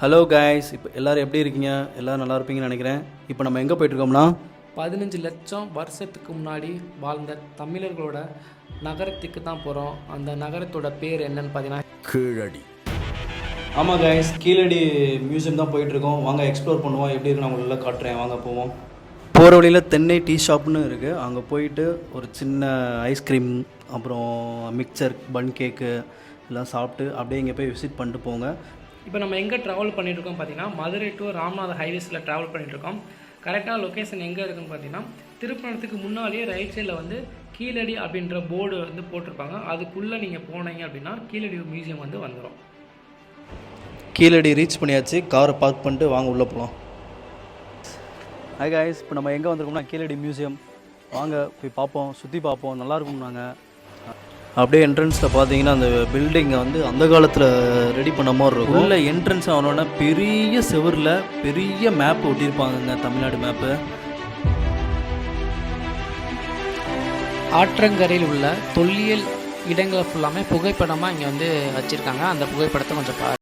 Hello guys, இப்போ எல்லோரும் எப்படி இருக்கீங்க? எல்லோரும் நல்லா இருப்பீங்கன்னு நினைக்கிறேன். இப்போ நம்ம எங்கே போயிட்டுருக்கோம்னா 15 லட்சம் வருஷத்துக்கு முன்னாடி வாழ்ந்த தமிழர்களோட நகரத்துக்கு தான் போகிறோம். அந்த நகரத்தோட பேர் என்னன்னு பார்த்தீங்கன்னா கீழடி. ஆமாம் கைஸ், கீழடி மியூசியம் தான் போயிட்டுருக்கோம். வாங்க எக்ஸ்ப்ளோர் பண்ணுவோம். எப்படி இருக்குன்னு அவங்களெல்லாம் காட்டுறேன். வாங்க போவோம். போகிற வழியில் தென்னை டீ ஷாப்னு இருக்குது. அங்கே போயிட்டு ஒரு சின்ன ஐஸ்கிரீம், அப்புறம் மிக்சர், பன் கேக்கு எல்லாம் சாப்பிட்டு அப்படியே இங்கே போய் விசிட் பண்ணிட்டு போங்க. இப்போ நம்ம எங்கே ட்ராவல் பண்ணிகிட்ருக்கோம் பார்த்தீங்கன்னா மதுரை டு ராமநாதர் ஹைவேஸில் ட்ராவல் பண்ணிகிட்ருக்கோம். கரெக்டாக லொக்கேஷன் எங்கே இருக்குதுன்னு பார்த்தீங்கன்னா திருப்பணத்துக்கு முன்னாடியே ரைட் சைடில் வந்து கீழடி அப்படின்ற போர்டு வந்து போட்டிருப்பாங்க. அதுக்குள்ளே நீங்கள் போனீங்க அப்படின்னா கீழடி மியூசியம் வந்து வந்துடும். கீழடி ரீச் பண்ணியாச்சு. காரை பார்க் பண்ணிட்டு வாங்க உள்ளே போகலாம். ஹாய் காய்ஸ், இப்போ நம்ம எங்கே வந்திருக்கோம்னா கீழடி மியூசியம். வாங்க போய் பார்ப்போம், சுற்றி பார்ப்போம். நல்லாயிருக்கும். நாங்கள் அப்படியே என்ட்ரன்ஸில் பார்த்தீங்கன்னா அந்த பில்டிங்கை வந்து அந்த காலத்தில் ரெடி பண்ண மாதிரி இருக்கும். உள்ள என்ட்ரன்ஸ் ஆனோன்னா பெரிய செவரில் பெரிய மேப் ஒட்டியிருப்பாங்கங்க, தமிழ்நாடு மேப்பு. ஆற்றங்கரையில் உள்ள தொல்லியல் இடங்களை ஃபுல்லாமே புகைப்படமாக இங்கே வந்து வச்சுருக்காங்க. அந்த புகைப்படத்தை கொஞ்சம் பாருங்கள்.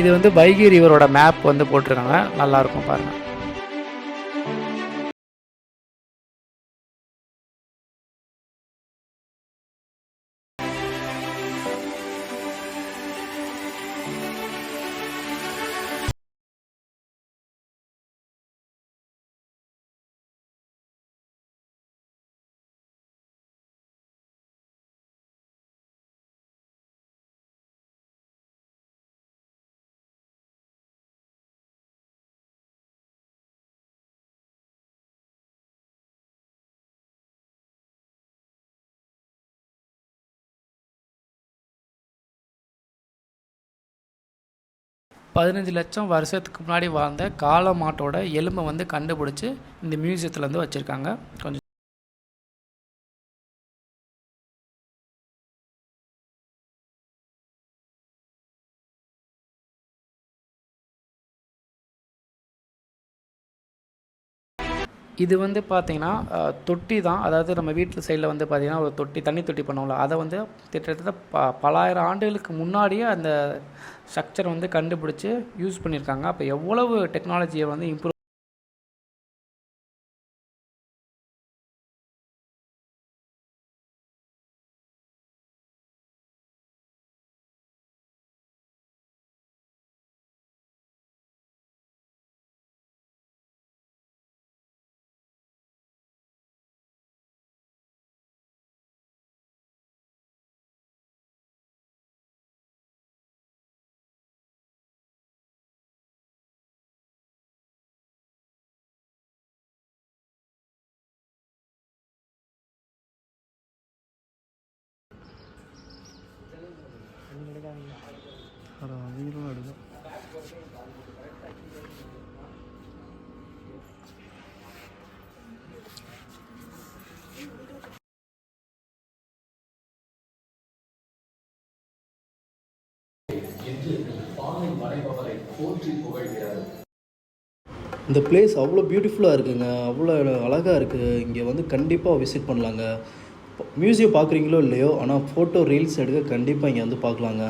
இது வந்து வைகை ரிவரோட மேப் வந்து போட்டிருக்காங்க. நல்லாயிருக்கும் பாருங்கள். பதினஞ்சு லட்சம் வருஷத்துக்கு முன்னாடி வாழ்ந்த காளை மாட்டோட எலும்பை வந்து கண்டுபிடிச்சி இந்த மியூசியத்தில் வந்து வச்சுருக்காங்க. கொஞ்சம் இது வந்து பார்த்திங்கன்னா தொட்டி தான். அதாவது நம்ம வீட்டில் சைடில் வந்து பார்த்திங்கன்னா ஒரு தொட்டி, தண்ணி தொட்டி பண்ணுவோம்ல, அதை வந்து கிட்டத்தட்ட பலாயிரம் ஆண்டுகளுக்கு முன்னாடியே அந்த ஸ்ட்ரக்சர் வந்து கண்டுபிடிச்சி யூஸ் பண்ணியிருக்காங்க. அப்போ எவ்வளவு டெக்னாலஜியை வந்து இம்ப்ரூவ். இந்த பிளேஸ் அவ்வளோ பியூட்டிஃபுல்லாக இருக்குங்க, அவ்வளோ அழகாக இருக்குது. இங்கே வந்து கண்டிப்பாக விசிட் பண்ணலாங்க. மியூசியம் பார்க்குறீங்களோ இல்லையோ, ஆனால் ஃபோட்டோ ரீல்ஸ் எடுக்க கண்டிப்பாக இங்கே வந்து பார்க்கலாங்க.